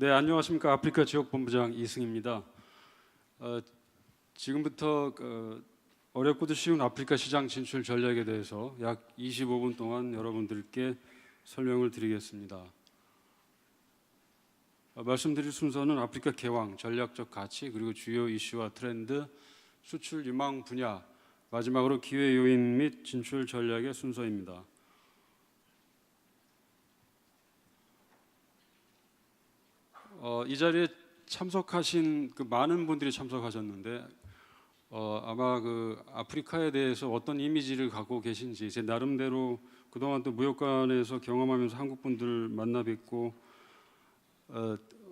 네, 안녕하십니까. 아프리카 지역본부장 이승입니다. 지금부터 어렵고도 쉬운 아프리카 시장 진출 전략에 대해서 약 25분 동안 여러분들께 설명을 드리겠습니다. 말씀드릴 순서는 아프리카 개황, 전략적 가치, 그리고 주요 이슈와 트렌드, 수출 유망 분야, 마지막으로 기회 요인 및 진출 전략의 순서입니다. 이 자리에 참석하신 많은 분들이 참석하셨는데 아마 아프리카에 대해서 어떤 이미지를 갖고 계신지, 제 나름대로 그동안 또 무역관에서 경험하면서 한국 분들 만나 뵙고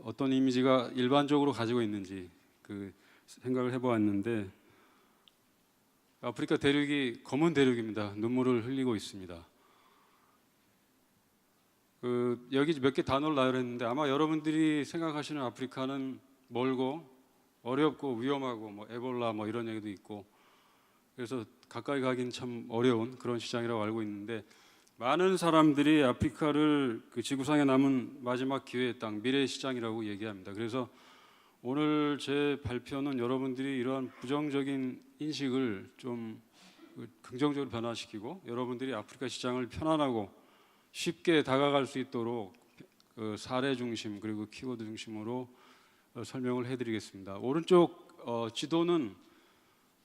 어떤 이미지가 일반적으로 가지고 있는지 생각을 해보았는데, 아프리카 대륙이 검은 대륙입니다. 눈물을 흘리고 있습니다. 여기 몇 개 단어를 나열했는데, 아마 여러분들이 생각하시는 아프리카는 멀고 어렵고 위험하고 에볼라 이런 얘기도 있고, 그래서 가까이 가긴 참 어려운 그런 시장이라고 알고 있는데, 많은 사람들이 아프리카를 지구상에 남은 마지막 기회의 땅, 미래의 시장이라고 얘기합니다. 그래서 오늘 제 발표는 여러분들이 이러한 부정적인 인식을 좀 긍정적으로 변화시키고, 여러분들이 아프리카 시장을 편안하고 쉽게 다가갈 수 있도록 사례 중심 그리고 키워드 중심으로 설명을 해드리겠습니다. 오른쪽 지도는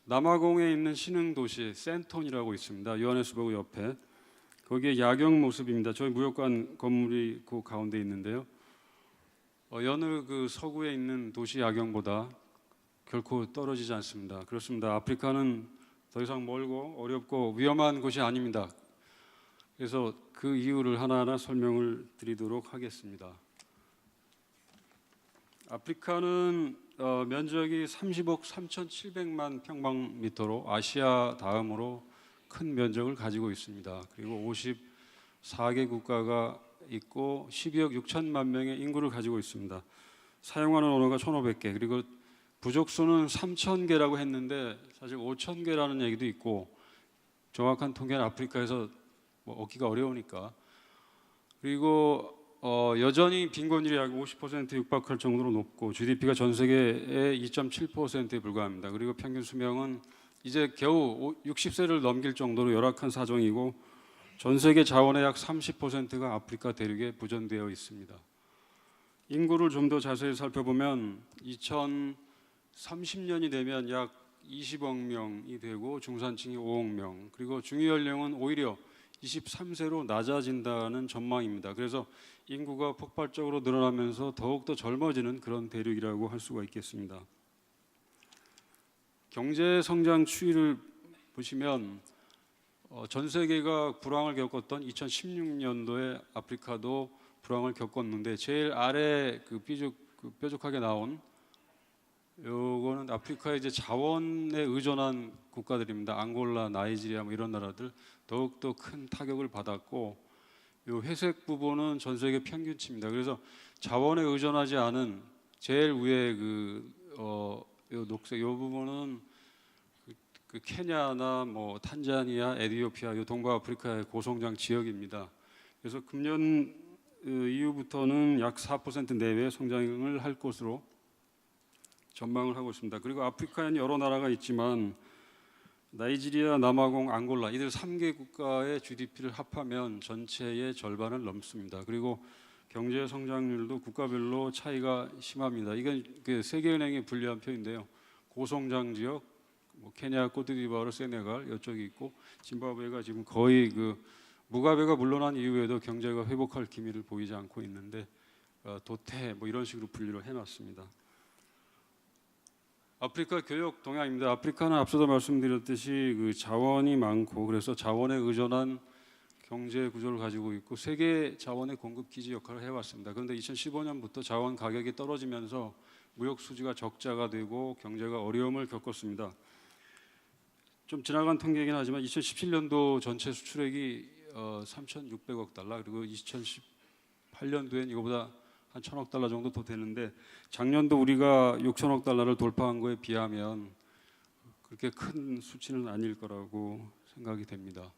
남아공에 있는 신흥 도시 센톤이라고 있습니다. 요하네스버그 옆에. 거기에 야경 모습입니다. 저희 무역관 건물이 그 가운데 있는데요. 여느 서구에 있는 도시 야경보다 결코 떨어지지 않습니다. 그렇습니다. 아프리카는 더 이상 멀고 어렵고 위험한 곳이 아닙니다. 그래서 그 이유를 하나하나 설명을 드리도록 하겠습니다. 아프리카는 면적이 30억 3,700만 평방미터로 아시아 다음으로 큰 면적을 가지고 있습니다. 그리고 54개 국가가 있고 12억 6천만 명의 인구를 가지고 있습니다. 사용하는 언어가 1,500개, 그리고 부족수는 3,000개라고 했는데 사실 5,000개라는 얘기도 있고, 정확한 통계는 아프리카에서 얻기가 어려우니까. 그리고 여전히 빈곤율이 약 50% 육박할 정도로 높고, GDP가 전 세계의 2.7%에 불과합니다. 그리고 평균 수명은 이제 겨우 60세를 넘길 정도로 열악한 사정이고, 전 세계 자원의 약 30%가 아프리카 대륙에 부전되어 있습니다. 인구를 좀 더 자세히 살펴보면 2030년이 되면 약 20억 명이 되고 중산층이 5억 명, 그리고 중위연령은 오히려 23세로 낮아진다는 전망입니다. 그래서 인구가 폭발적으로 늘어나면서 더욱더 젊어지는 그런 대륙이라고 할 수가 있겠습니다. 경제 성장 추이를 보시면 전 세계가 불황을 겪었던 2016년도에 아프리카도 불황을 겪었는데, 제일 아래 뾰족하게 나온 요거는 아프리카의 이제 자원에 의존한 국가들입니다. 앙골라, 나이지리아 이런 나라들 더욱더 큰 타격을 받았고, 요 회색 부분은 전 세계 평균치입니다. 그래서 자원에 의존하지 않은 제일 위에 요 녹색 요 부분은 케냐나 탄자니아, 에티오피아, 요 동북아프리카의 고성장 지역입니다. 그래서 금년 이후부터는 약 4% 내외 성장을 할 것으로 전망을 하고 있습니다. 그리고 아프리카에는 여러 나라가 있지만 나이지리아, 남아공, 앙골라 이들 3개 국가의 GDP를 합하면 전체의 절반을 넘습니다. 그리고 경제 성장률도 국가별로 차이가 심합니다. 이건 세계은행이 분류한 표인데요. 고성장 지역, 케냐, 코트디부아르, 세네갈 이쪽이 있고, 짐바브웨가 지금 거의 무가베가 물러난 이후에도 경제가 회복할 기미를 보이지 않고 있는데 도태 이런 식으로 분류를 해놨습니다. 아프리카 교역 동향입니다. 아프리카는 앞서도 말씀드렸듯이 자원이 많고, 그래서 자원에 의존한 경제 구조를 가지고 있고 세계 자원의 공급 기지 역할을 해왔습니다. 그런데 2015년부터 자원 가격이 떨어지면서 무역 수지가 적자가 되고 경제가 어려움을 겪었습니다. 좀 지나간 통계이긴 하지만 2017년도 전체 수출액이 3,600억 달러, 그리고 2018년도엔 이거보다 한 1,000억 달러 정도 더 되는데, 작년도 우리가 6천억 달러를 돌파한 거에 비하면 그렇게 큰 수치는 아닐 거라고 생각이 됩니다.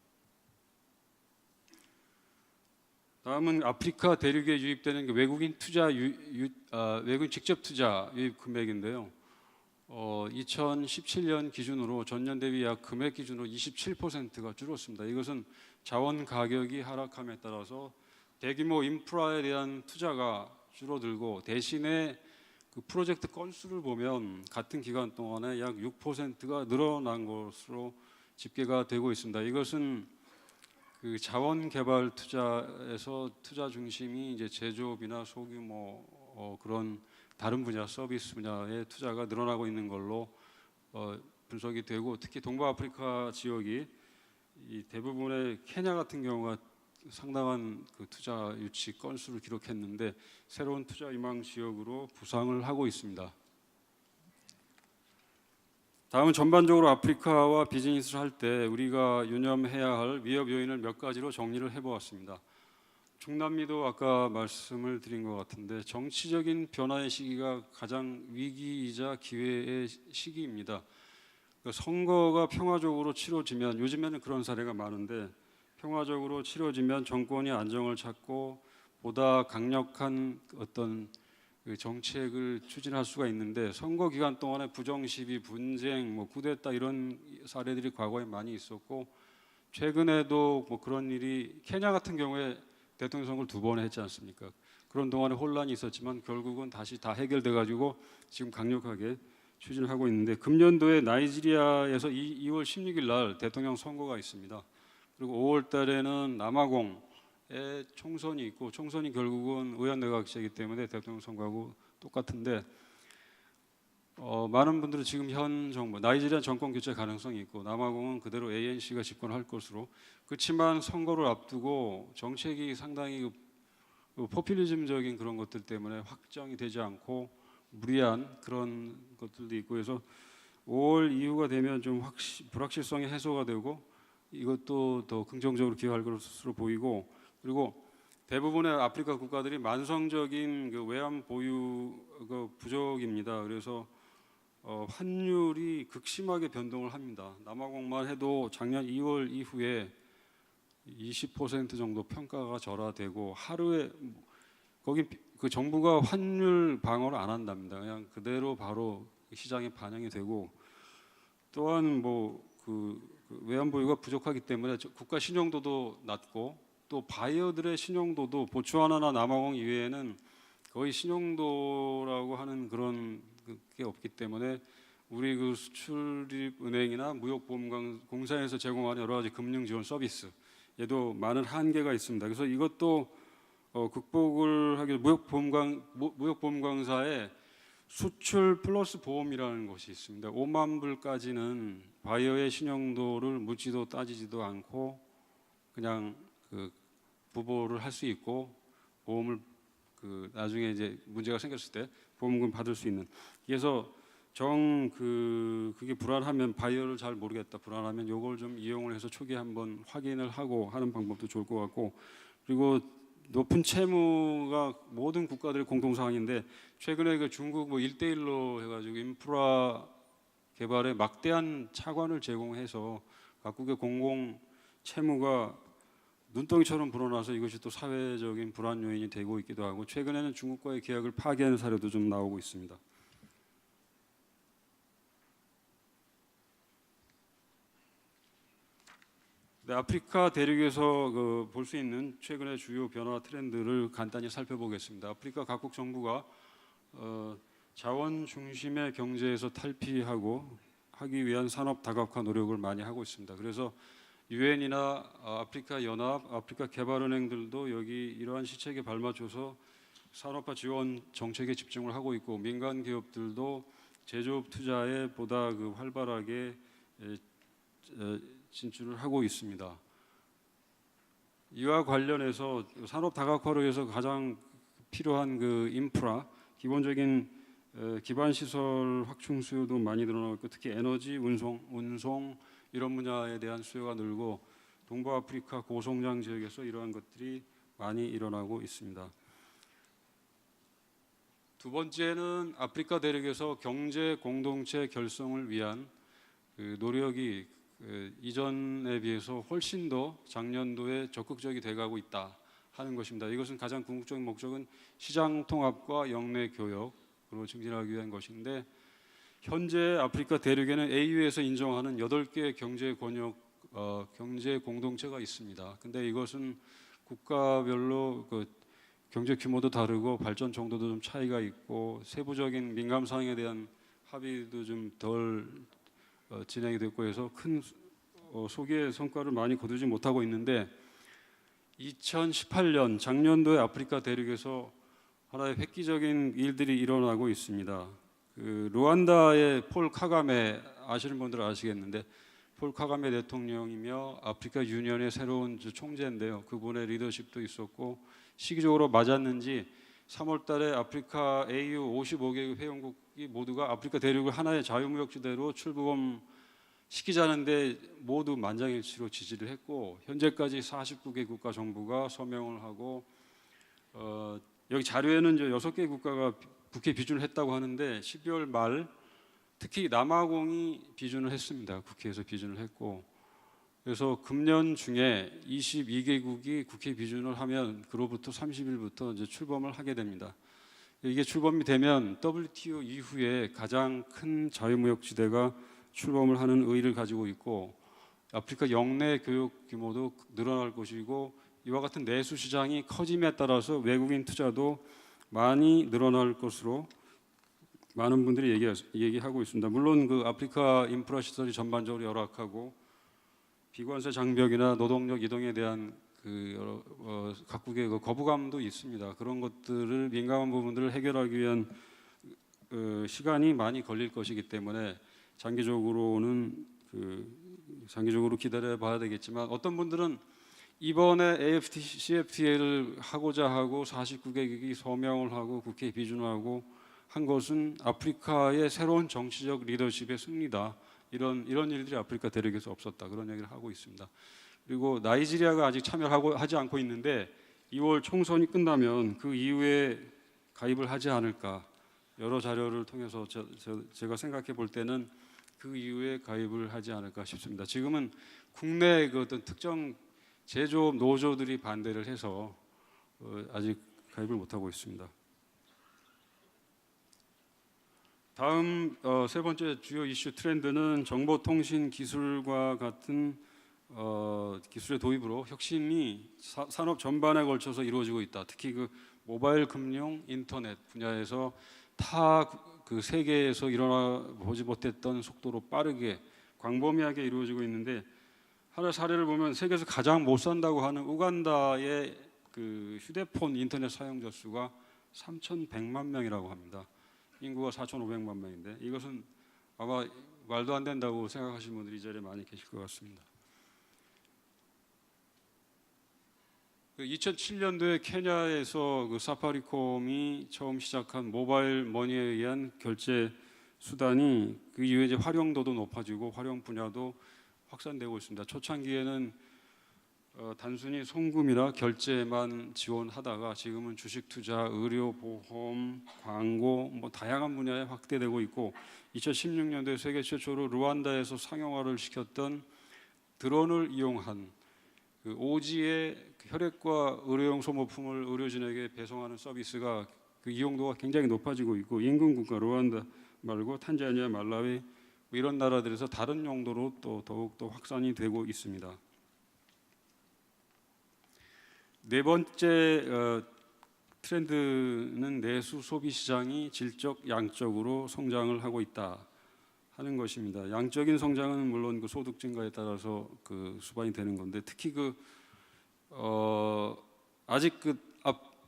다음은 아프리카 대륙에 유입되는 그 외국인 투자 외국인 직접 투자 유입 금액인데요. 2017년 기준으로 전년 대비 약 금액 기준으로 27%가 줄었습니다. 이것은 자원 가격이 하락함에 따라서 대규모 인프라에 대한 투자가 줄어들고 대신에 그 프로젝트 건수를 보면 같은 기간 동안에 약 6%가 늘어난 것으로 집계가 되고 있습니다. 이것은 그 자원 개발 투자에서 투자 중심이 이제 제조업이나 소규모 그런 다른 분야 서비스 분야의 투자가 늘어나고 있는 걸로 분석이 되고, 특히 동북아프리카 지역이 이 대부분의 케냐 같은 경우가 상당한 그 투자 유치 건수를 기록했는데 새로운 투자 희망 지역으로 부상을 하고 있습니다. 다음은 전반적으로 아프리카와 비즈니스를 할 때 우리가 유념해야 할 위협 요인을 몇 가지로 정리를 해보았습니다. 중남미도 아까 말씀을 드린 것 같은데 정치적인 변화의 시기가 가장 위기이자 기회의 시기입니다. 선거가 평화적으로 치러지면, 요즘에는 그런 사례가 많은데 평화적으로 치러지면 정권이 안정을 찾고 보다 강력한 어떤 그 정책을 추진할 수가 있는데, 선거 기간 동안에 부정시비, 분쟁, 쿠데타 이런 사례들이 과거에 많이 있었고, 최근에도 그런 일이 케냐 같은 경우에 대통령 선거를 2번 했지 않습니까? 그런 동안에 혼란이 있었지만 결국은 다시 다 해결돼 가지고 지금 강력하게 추진을 하고 있는데, 금년도에 나이지리아에서 2월 16일 날 대통령 선거가 있습니다. 그리고 5월 달에는 남아공에 총선이 있고, 총선이 결국은 의원내각제이기 때문에 대통령 선거하고 똑같은데 많은 분들은 지금 현 정부 나이지리아 정권 교체 가능성이 있고 남아공은 그대로 ANC가 집권할 것으로, 그렇지만 선거를 앞두고 정책이 상당히 그 포퓰리즘적인 그런 것들 때문에 확정이 되지 않고 무리한 그런 것들도 있고 해서 5월 이후가 되면 좀 불확실성이 해소가 되고 이것도 더 긍정적으로 기여할 것으로 보이고, 그리고 대부분의 아프리카 국가들이 만성적인 그 외환 보유가 부족입니다. 그래서 환율이 극심하게 변동을 합니다. 남아공만 해도 작년 2월 이후에 20% 정도 평가가 절하되고, 하루에 거기 그 정부가 환율 방어를 안 한답니다. 그냥 그대로 바로 시장에 반영이 되고, 또한 그 외환 보유가 부족하기 때문에 국가 신용도도 낮고, 또 바이어들의 신용도도 보츠와나나 남아공 이외에는 거의 신용도라고 하는 그런 게 없기 때문에 우리 그 수출입은행이나 무역보험공사에서 제공하는 여러 가지 금융 지원 서비스 얘도 많은 한계가 있습니다. 그래서 이것도 극복을 하기 위해 무역보험공사에 수출 플러스 보험이라는 것이 있습니다. 5만 불까지는 바이어의 신용도를 묻지도 따지지도 않고 그냥 그 부보를 할 수 있고, 보험을 그 나중에 이제 문제가 생겼을 때 보험금 받을 수 있는. 그래서 그게 불안하면, 바이어를 잘 모르겠다 불안하면 요걸 좀 이용을 해서 초기에 한번 확인을 하고 하는 방법도 좋을 것 같고, 그리고 높은 채무가 모든 국가들의 공통 사항인데 최근에 그 중국 1대1로 해가지고 인프라 개발에 막대한 차관을 제공해서 각국의 공공 채무가 눈덩이처럼 불어나서 이것이 또 사회적인 불안 요인이 되고 있기도 하고, 최근에는 중국과의 계약을 파기하는 사례도 좀 나오고 있습니다. 네, 아프리카 대륙에서 볼 수 있는 최근의 주요 변화 트렌드를 간단히 살펴보겠습니다. 아프리카 각국 정부가 자원 중심의 경제에서 탈피하고 하기 위한 산업 다각화 노력을 많이 하고 있습니다. 그래서 유엔이나 아프리카 연합, 아프리카 개발은행들도 여기 이러한 시책에 발맞춰서 산업화 지원 정책에 집중을 하고 있고, 민간 기업들도 제조업 투자에 보다 그 활발하게 진출을 하고 있습니다. 이와 관련해서 산업 다각화를 위해서 가장 필요한 그 인프라, 기본적인 기반 시설 확충 수요도 많이 늘어나고 있고, 특히 에너지, 운송 이런 분야에 대한 수요가 늘고, 동북아프리카 고성장 지역에서 이러한 것들이 많이 일어나고 있습니다. 두 번째는 아프리카 대륙에서 경제 공동체 결성을 위한 그 노력이 이전에 비해서 훨씬 더 작년도에 적극적이 돼가고 있다 하는 것입니다. 이것은 가장 궁극적인 목적은 시장 통합과 영내 교역으로 증진하기 위한 것인데, 현재 아프리카 대륙에는 AU에서 인정하는 8개 경제 권역 경제 공동체가 있습니다. 근데 이것은 국가별로 그 경제 규모도 다르고 발전 정도도 좀 차이가 있고 세부적인 민감 사항에 대한 합의도 좀 덜 진행이 됐고 해서 큰 소기의 성과를 많이 거두지 못하고 있는데, 2018년 작년도에 아프리카 대륙에서 하나의 획기적인 일들이 일어나고 있습니다. 그 루안다의 폴 카가메, 아시는 분들은 아시겠는데 폴 카가메 대통령이며 아프리카 유니언의 새로운 총재인데요. 그분의 리더십도 있었고 시기적으로 맞았는지 3월 달에 아프리카 AU 55개 회원국이 모두가 아프리카 대륙을 하나의 자유무역지대로 출범시키자는데 모두 만장일치로 지지를 했고, 현재까지 49개 국가 정부가 서명을 하고 여기 자료에는 이제 6개 국가가 국회 비준을 했다고 하는데 12월 말 특히 남아공이 비준을 했습니다. 국회에서 비준을 했고, 그래서 금년 중에 22개국이 국회 비준을 하면 그로부터 30일부터 이제 출범을 하게 됩니다. 이게 출범이 되면 WTO 이후에 가장 큰 자유무역지대가 출범을 하는 의의를 가지고 있고, 아프리카 영내 교역 규모도 늘어날 것이고, 이와 같은 내수 시장이 커짐에 따라서 외국인 투자도 많이 늘어날 것으로 많은 분들이 얘기하고 있습니다. 물론 그 아프리카 인프라 시설이 전반적으로 열악하고 비관세 장벽이나 노동력 이동에 대한 각국의 그 거부감도 있습니다. 그런 것들을 민감한 부분들을 해결하기 위한 시간이 많이 걸릴 것이기 때문에 장기적으로 기다려 봐야 되겠지만, 어떤 분들은 이번에 CFTA를 하고자 하고 49개국이 서명을 하고 국회에 비준하고 한 것은 아프리카의 새로운 정치적 리더십의 승리다. 이런 일들이 아프리카 대륙에서 없었다. 그런 얘기를 하고 있습니다. 그리고 나이지리아가 아직 하지 않고 있는데 2월 총선이 끝나면 그 이후에 가입을 하지 않을까. 여러 자료를 통해서 제가 생각해 볼 때는 그 이후에 가입을 하지 않을까 싶습니다. 지금은 국내 그 어떤 특정 제조업 노조들이 반대를 해서 아직 가입을 못하고 있습니다. 다음 세 번째 주요 이슈 트렌드는 정보통신 기술과 같은 기술의 도입으로 혁신이 산업 전반에 걸쳐서 이루어지고 있다. 특히 그 모바일 금융, 인터넷 분야에서 그 세계에서 일어나 보지 못했던 속도로 빠르게 광범위하게 이루어지고 있는데, 하나 사례를 보면 세계에서 가장 못 산다고 하는 우간다의 그 휴대폰 인터넷 사용자 수가 3,100만 명이라고 합니다. 인구가 4,500만 명인데 이것은 아마 말도 안 된다고 생각하시는 분들이 이 자리에 많이 계실 것 같습니다. 2007년도에 케냐에서 그 사파리콤이 처음 시작한 모바일 머니에 의한 결제 수단이 그 이후에 이제 활용도도 높아지고 활용 분야도 확산되고 있습니다. 초창기에는 단순히 송금이나 결제만 지원하다가 지금은 주식 투자, 의료, 보험, 광고 뭐 다양한 분야에 확대되고 있고, 2016년도에 세계 최초로 루안다에서 상용화를 시켰던 드론을 이용한 그 오지의 혈액과 의료용 소모품을 의료진에게 배송하는 서비스가 그 이용도가 굉장히 높아지고 있고, 인근 국가 루안다 말고 탄자니아, 말라위 이런 나라들에서 다른 용도로 또 더욱더 확산이 되고 있습니다. 네 번째 트렌드는 내수 소비 시장이 질적, 양적으로 성장을 하고 있다 하는 것입니다. 양적인 성장은 물론 그 소득 증가에 따라서 그 수반이 되는 건데, 특히 아직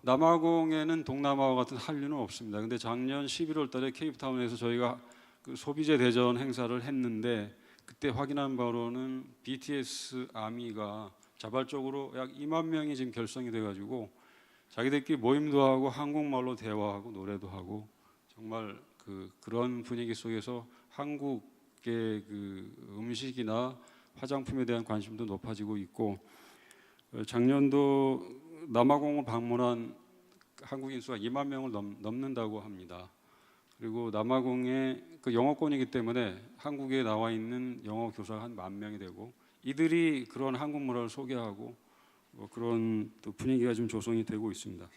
남아공에는 동남아와 같은 한류는 없습니다. 근데 작년 11월달에 케이프타운에서 저희가 그 소비재 대전 행사를 했는데, 그때 확인한 바로는 BTS 아미가 자발적으로 약 2만 명이 지금 결성이 돼가지고 자기들끼리 모임도 하고 한국말로 대화하고 노래도 하고, 정말 그런 분위기 속에서 한국의 그 음식이나 화장품에 대한 관심도 높아지고 있고, 작년도 남아공을 방문한 한국인 수가 2만 명을 넘는다고 합니다. 그리고 남아공의 그 영어권이기 때문에 한국에 나와 있는 영어 교사가 한 10,000명이 되고, 이들이 그런 한국 문화를 소개하고 그런 또 분위기가 좀 조성이 되고 있습니다.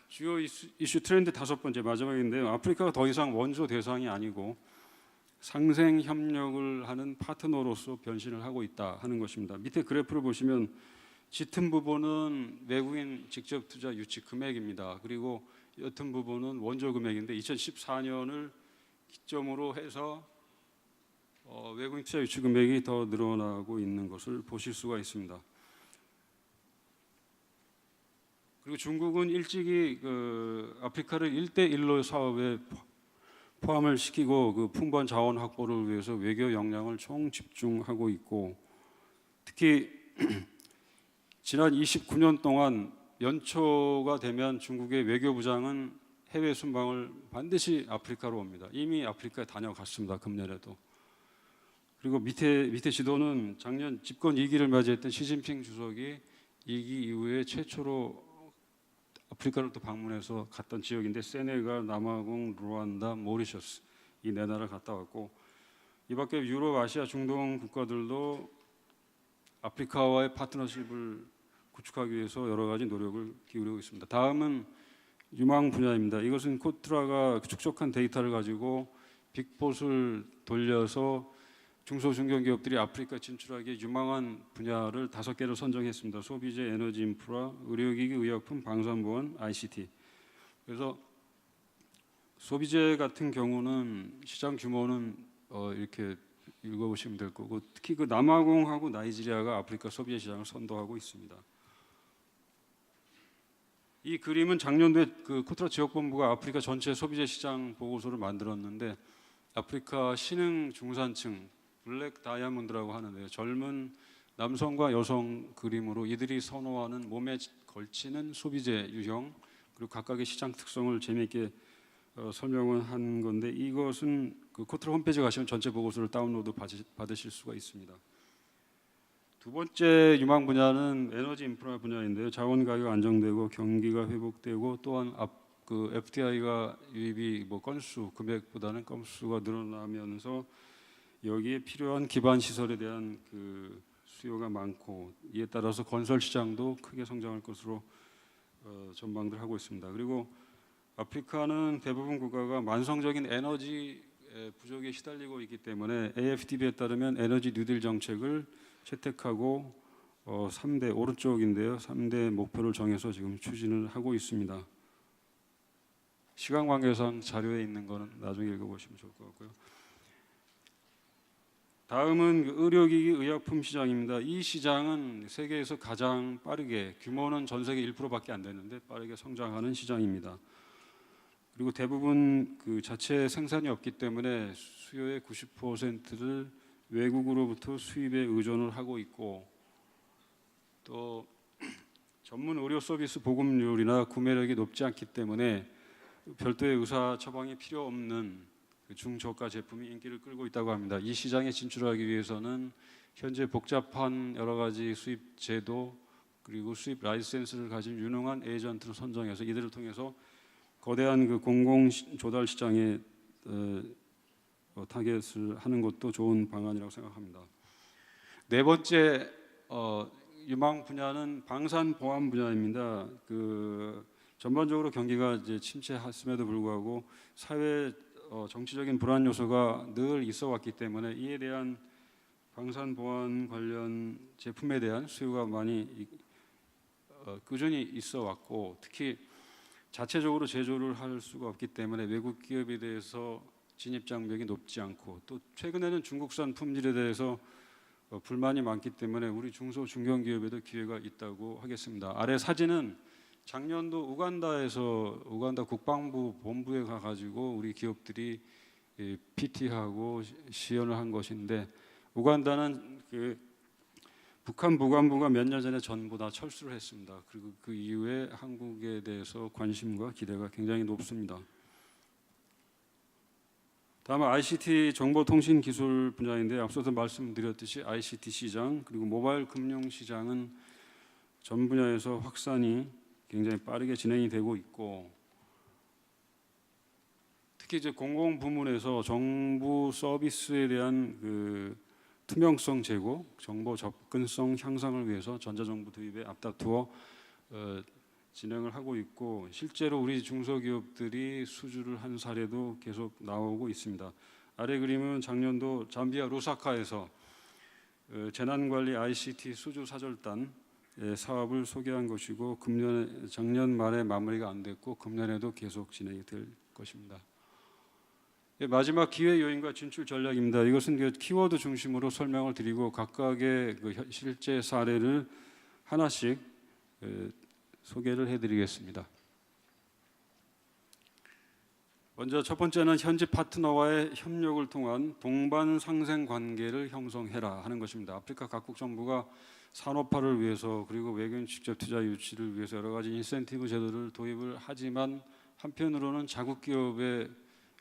주요 이슈 트렌드 5번째 마지막인데요. 아프리카가 더 이상 원조 대상이 아니고 상생 협력을 하는 파트너로서 변신을 하고 있다 하는 것입니다. 밑에 그래프를 보시면 짙은 부분은 외국인 직접 투자 유치 금액입니다. 그리고 옅은 부분은 원조 금액인데 2014년을 기점으로 해서 외국인 투자 유치 금액이 더 늘어나고 있는 것을 보실 수가 있습니다. 그리고 중국은 일찍이 아프리카를 1대1로 사업에 포함을 시키고 그 풍부한 자원 확보를 위해서 외교 역량을 총집중하고 있고, 특히 지난 29년 동안 연초가 되면 중국의 외교부장은 해외 순방을 반드시 아프리카로 옵니다. 이미 아프리카에 다녀갔습니다. 금년에도. 그리고 밑에 지도는 작년 집권 2기를 맞이했던 시진핑 주석이 2기 이후에 최초로 아프리카를 또 방문해서 갔던 지역인데, 세네갈, 남아공, 루안다, 모리셔스 이 4나라를 갔다 왔고, 이 밖에 유럽, 아시아, 중동 국가들도 아프리카와의 파트너십을 구축하기 위해서 여러 가지 노력을 기울이고 있습니다. 다음은 유망 분야입니다. 이것은 코트라가 축적한 데이터를 가지고 빅봇을 돌려서 중소중견기업들이 아프리카 진출하기에 유망한 분야를 5개를 선정했습니다. 소비재, 에너지 인프라, 의료기기, 의약품, 방산보안, ICT. 그래서 소비재 같은 경우는 시장 규모는 이렇게 읽어보시면 될 거고, 특히 그 남아공하고 나이지리아가 아프리카 소비재 시장을 선도하고 있습니다. 이 그림은 작년도에 그 코트라 지역본부가 아프리카 전체 소비재 시장 보고서를 만들었는데, 아프리카 신흥 중산층 블랙 다이아몬드라고 하는데요. 젊은 남성과 여성 그림으로 이들이 선호하는 몸에 걸치는 소비재 유형, 그리고 각각의 시장 특성을 재미있게 설명을 한 건데, 이것은 그 코트라 홈페이지 가시면 전체 보고서를 다운로드 받으실 수가 있습니다. 두 번째 유망 분야는 에너지 인프라 분야인데요. 자원 가격 안정되고 경기가 회복되고, 또한 그 FDI가 유입이 건수 금액보다는 건수가 늘어나면서 여기에 필요한 기반 시설에 대한 그 수요가 많고, 이에 따라서 건설 시장도 크게 성장할 것으로 전망들 하고 있습니다. 그리고 아프리카는 대부분 국가가 만성적인 에너지 부족에 시달리고 있기 때문에 AfDB에 따르면 에너지 뉴딜 정책을 채택하고 3대 오른쪽인데요. 3대 목표를 정해서 지금 추진을 하고 있습니다. 시간 관계상 자료에 있는 거는 나중에 읽어보시면 좋을 것 같고요. 다음은 의료기기 의약품 시장입니다. 이 시장은 세계에서 가장 빠르게, 규모는 전 세계 1%밖에 안 되는데 빠르게 성장하는 시장입니다. 그리고 대부분 그 자체 생산이 없기 때문에 수요의 90%를 외국으로부터 수입에 의존을 하고 있고, 또 전문 의료 서비스 보급률이나 구매력이 높지 않기 때문에 별도의 의사 처방이 필요 없는 중저가 제품이 인기를 끌고 있다고 합니다. 이 시장에 진출하기 위해서는 현재 복잡한 여러 가지 수입 제도, 그리고 수입 라이센스를 가진 유능한 에이전트를 선정해서 이들을 통해서 거대한 그 공공 조달 시장에 타겟을 하는 것도 좋은 방안이라고 생각합니다. 네 번째 유망 분야는 방산 보안 분야입니다. 그 전반적으로 경기가 이제 침체했음에도 불구하고 사회 정치적인 불안 요소가 늘 있어 왔기 때문에 이에 대한 방산 보안 관련 제품에 대한 수요가 많이 꾸준히 있어 왔고, 특히 자체적으로 제조를 할 수가 없기 때문에 외국 기업에 대해서 진입 장벽이 높지 않고, 또 최근에는 중국산 품질에 대해서 불만이 많기 때문에 우리 중소 중견기업에도 기회가 있다고 하겠습니다. 아래 사진은 작년도 우간다 국방부 본부에 가가지고 우리 기업들이 PT하고 시연을 한 것인데, 우간다는 그 북한 무관부가 몇 년 전에 전부 다 철수를 했습니다. 그리고 그 이후에 한국에 대해서 관심과 기대가 굉장히 높습니다. 다음은 ICT 정보통신기술 분야인데, 앞서도 말씀드렸듯이 ICT 시장 그리고 모바일 금융 시장은 전 분야에서 확산이 굉장히 빠르게 진행이 되고 있고, 특히 이제 공공 부문에서 정부 서비스에 대한 그 투명성 제고, 정보 접근성 향상을 위해서 전자정부 도입에 앞다투어 진행을 하고 있고, 실제로 우리 중소기업들이 수주를 한 사례도 계속 나오고 있습니다. 아래 그림은 작년도 잠비아 루사카에서 재난관리 ICT 수주 사절단 사업을 소개한 것이고, 작년 말에 마무리가 안 됐고 금년에도 계속 진행이 될 것입니다. 마지막 기회 요인과 진출 전략입니다. 이것은 키워드 중심으로 설명을 드리고 각각의 실제 사례를 하나씩 소개를 해드리겠습니다. 먼저 첫 번째는 현지 파트너와의 협력을 통한 동반 상생 관계를 형성해라 하는 것입니다. 아프리카 각국 정부가 산업화를 위해서 그리고 외국인 직접 투자 유치를 위해서 여러 가지 인센티브 제도를 도입을 하지만 한편으로는 자국 기업의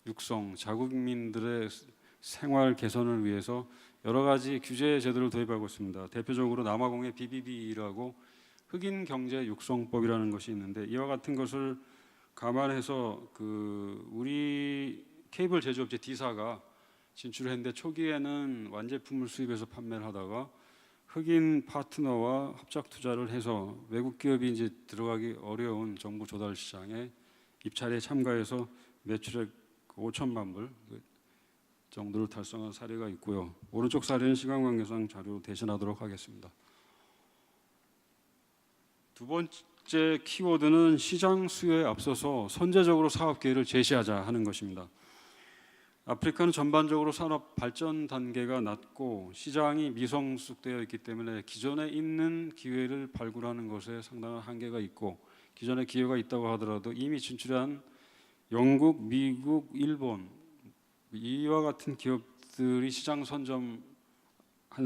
육성, 자국민들의 생활 개선을 위해서 여러 가지 규제 제도를 도입하고 있습니다. 대표적으로 남아공의 BBB라고 흑인 경제 육성법이라는 것이 있는데, 이와 같은 것을 감안해서 우리 케이블 제조업체 D사가 진출했는데, 초기에는 완제품을 수입해서 판매를 하다가 흑인 파트너와 합작 투자를 해서 외국 기업이 이제 들어가기 어려운 정부 조달 시장에 입찰에 참가해서 매출액 5천만 불 정도를 달성한 사례가 있고요. 오른쪽 사례는 시간 관계상 자료로 대신하도록 하겠습니다. 두 번째 키워드는 시장 수요에 앞서서 선제적으로 사업 기회를 제시하자 하는 것입니다. 아프리카는 전반적으로 산업 발전 단계가 낮고 시장이 미성숙되어 있기 때문에 기존에 있는 기회를 발굴하는 것에 상당한 한계가 있고, 기존에 기회가 있다고 하더라도 이미 진출한 영국, 미국, 일본 이와 같은 기업들이 시장 선점한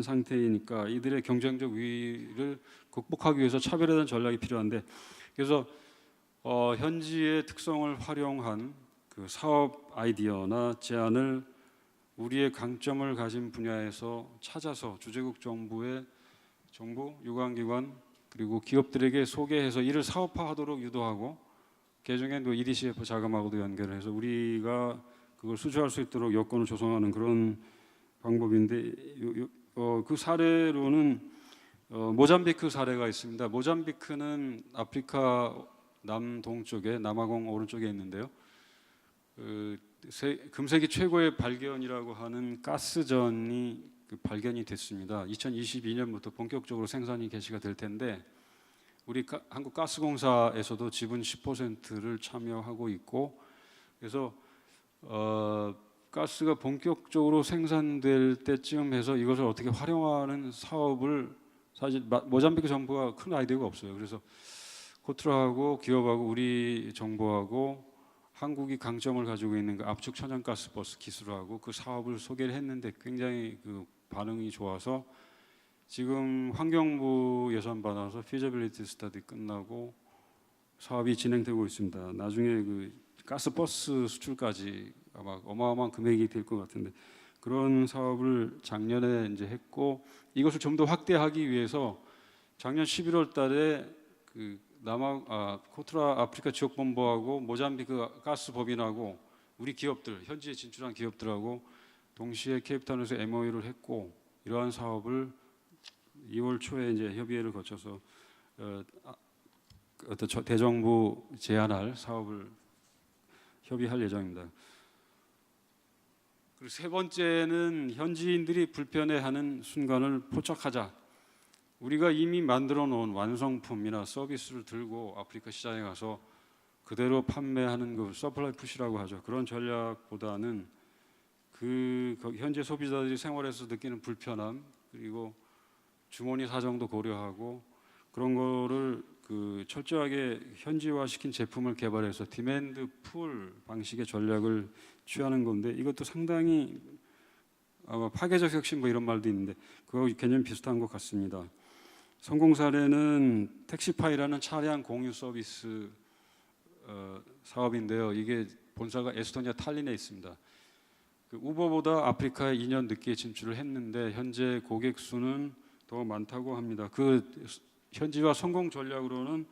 상태이니까 이들의 경쟁적 위를 극복하기 위해서 차별화된 전략이 필요한데, 그래서 현지의 특성을 활용한 사업 아이디어나 제안을 우리의 강점을 가진 분야에서 찾아서 주재국 정부, 유관기관 그리고 기업들에게 소개해서 이를 사업화하도록 유도하고, 개중에 EDCF 자금하고도 연결을 해서 우리가 그걸 수주할 수 있도록 여건을 조성하는 그런 방법인데, 그 사례로는 모잠비크 사례가 있습니다. 모잠비크는 아프리카 남동쪽에, 남아공 오른쪽에 있는데요. 금세기 최고의 발견이라고 하는 가스전이 발견이 됐습니다. 2022년부터 본격적으로 생산이 개시가 될 텐데, 우리 한국가스공사에서도 지분 10%를 참여하고 있고, 그래서 가스가 본격적으로 생산될 때쯤 해서 이것을 어떻게 활용하는 사업을, 사실 모잠비크 정부가 큰 아이디어가 없어요. 그래서 코트라하고 기업하고 우리 정부하고 한국이 강점을 가지고 있는 압축 천연가스 버스 기술하고 그 사업을 소개를 했는데 굉장히 반응이 좋아서 지금 환경부 예산 받아서 피저빌리티 스터디 끝나고 사업이 진행되고 있습니다. 나중에 가스 버스 수출까지 아마 어마어마한 금액이 될 것 같은데, 그런 사업을 작년에 이제 했고, 이것을 좀 더 확대하기 위해서 작년 11월 달에 코트라 아프리카 지역본부하고 모잠비크 가스 법인하고 우리 기업들, 현지에 진출한 기업들하고 동시에 케이프타운에서 MOU를 했고, 이러한 사업을 2월 초에 이제 협의회를 거쳐서 대정부 제안할 사업을 협의할 예정입니다. 그리고 세 번째는 현지인들이 불편해하는 순간을 포착하자. 우리가 이미 만들어 놓은 완성품이나 서비스를 들고 아프리카 시장에 가서 그대로 판매하는 서플라이 푸시라고 하죠. 그런 전략보다는 현재 소비자들이 생활에서 느끼는 불편함, 그리고 주머니 사정도 고려하고 그런 거를 철저하게 현지화시킨 제품을 개발해서 디맨드 풀 방식의 전략을 취하는 건데, 이것도 상당히 아마 파괴적 혁신 이런 말도 있는데 그거 개념 비슷한 것 같습니다. 성공 사례는 택시파이라는 차량 공유 서비스 사업인데요. 이게 본사가 에스토니아 탈린에 있습니다. 우버보다 아프리카에 2년 늦게 진출을 했는데 현재 고객 수는 더 많다고 합니다. 현지화 성공 전략으로는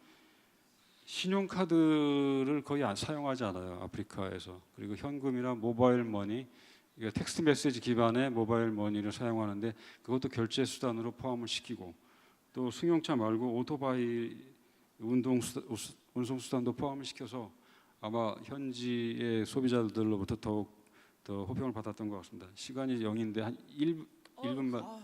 신용카드를 거의 사용하지 않아요, 아프리카에서. 그리고 현금이나 모바일 머니, 이게 텍스트 메시지 기반의 모바일 머니를 사용하는데 그것도 결제 수단으로 포함을 시키고 또 승용차 말고 오토바이 운송 수단도 포함을 시켜서 아마 현지의 소비자들로부터 더욱 더 호평을 받았던 것 같습니다. 시간이 0인데 한 1분만.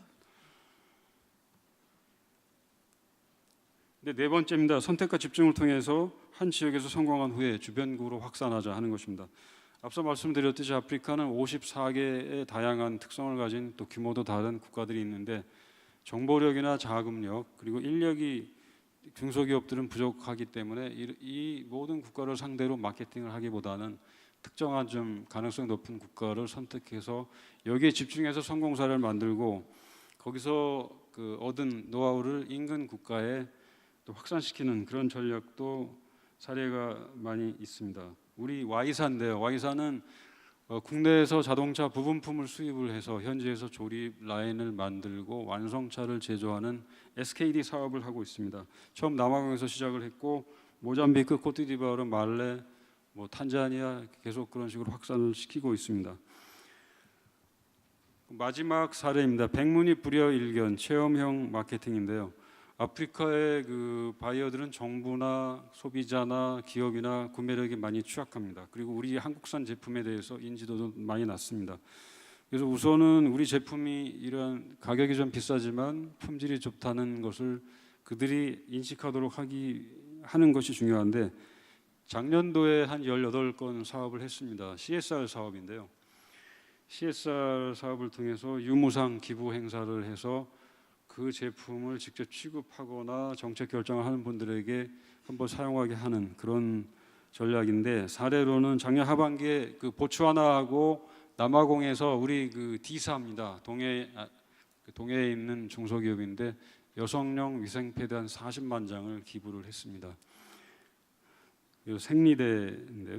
네, 네 번째입니다. 선택과 집중을 통해서 한 지역에서 성공한 후에 주변국으로 확산하자 하는 것입니다. 앞서 말씀드렸듯이 아프리카는 54개의 다양한 특성을 가진 또 규모도 다른 국가들이 있는데 정보력이나 자금력 그리고 인력이 중소기업들은 부족하기 때문에 이 모든 국가를 상대로 마케팅을 하기보다는 특정한 좀 가능성 높은 국가를 선택해서 여기에 집중해서 성공 사례를 만들고 거기서 그 얻은 노하우를 인근 국가에 또 확산시키는 그런 전략도 사례가 많이 있습니다. 우리 Y사인데요. Y사는 국내에서 자동차 부분품을 수입을 해서 현지에서 조립 라인을 만들고 완성차를 제조하는 SKD 사업을 하고 있습니다. 처음 남아공에서 시작을 했고 모잠비크, 코트디부아르, 말레, 탄자니아 계속 그런 식으로 확산을 시키고 있습니다. 마지막 사례입니다. 백문이 불여일견 체험형 마케팅인데요. 아프리카의 그 바이어들은 정부나 소비자나 기업이나 구매력이 많이 취약합니다. 그리고 우리 한국산 제품에 대해서 인지도도 많이 낮습니다. 그래서 우선은 우리 제품이 이런 가격이 좀 비싸지만 품질이 좋다는 것을 그들이 인식하도록 하는 것이 중요한데 작년도에 한 18건 사업을 했습니다. CSR 사업인데요. CSR 사업을 통해서 유무상 기부 행사를 해서 그 제품을 직접 취급하거나 정책 결정을 하는 분들에게 한번 사용하게 하는 그런 전략인데 사례로는 작년 하반기에 그 보츠와나하고 남아공에서 우리 그 D사입니다. 동해에 있는 중소기업인데 여성용 위생 패드 한 40만 장을 기부를 했습니다. 생리대인데요.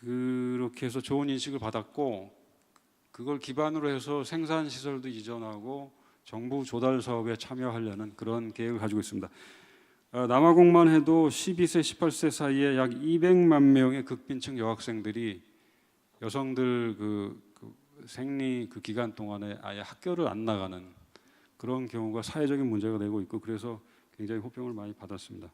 그렇게 해서 좋은 인식을 받았고 그걸 기반으로 해서 생산 시설도 이전하고 정부 조달 사업에 참여하려는 그런 계획을 가지고 있습니다. 남아공만 해도 12세, 18세 사이에 약 200만 명의 극빈층 여학생들이 여성들 그 생리 그 기간 동안에 아예 학교를 안 나가는 그런 경우가 사회적인 문제가 되고 있고 그래서 굉장히 호평을 많이 받았습니다.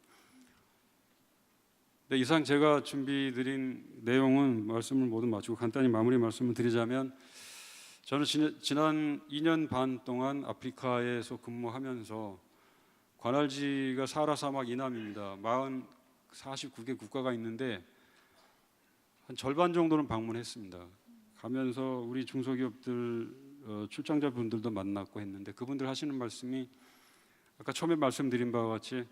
네, 이상 제가 준비드린 내용은 말씀을 모두 마치고 간단히 마무리 말씀을 드리자면 저는 지난 2년 반 동안 아프리카에서 근무하면서 관할지가 사하라 사막 이남입니다. 49개 국가가 있는데 한 절반 정도는 방문했습니다. 가면서 우리 중소기업들 출장자분들도 만났고 했는데 그분들 하시는 말씀이 아까 처음에 말씀드린 바와 같이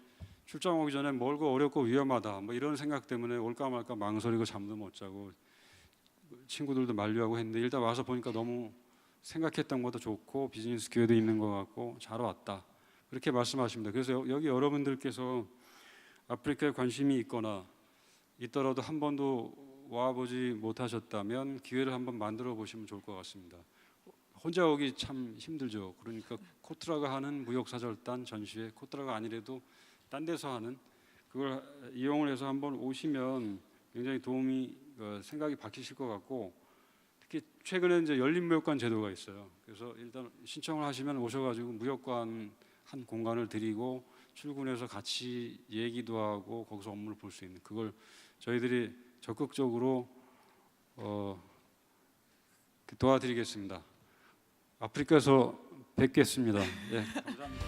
출장 오기 전에 멀고 어렵고 위험하다 이런 생각 때문에 올까 말까 망설이고 잠도 못 자고 친구들도 만류하고 했는데 일단 와서 보니까 너무 생각했던 것보다 좋고 비즈니스 기회도 있는 것 같고 잘 왔다 그렇게 말씀하십니다. 그래서 여기 여러분들께서 아프리카에 관심이 있거나 있더라도 한 번도 와보지 못하셨다면 기회를 한번 만들어 보시면 좋을 것 같습니다. 혼자 오기 참 힘들죠. 그러니까 코트라가 하는 무역사절단 전시회 코트라가 아니래도 딴 데서 하는 그걸 이용을 해서 한번 오시면 굉장히 도움이 생각이 바뀌실 것 같고 특히 최근에 이제 열린무역관 제도가 있어요. 그래서 일단 신청을 하시면 오셔가지고 무역관 한 공간을 드리고 출근해서 같이 얘기도 하고 거기서 업무를 볼 수 있는 그걸 저희들이 적극적으로 도와드리겠습니다. 아프리카에서 뵙겠습니다. 예, 감사합니다.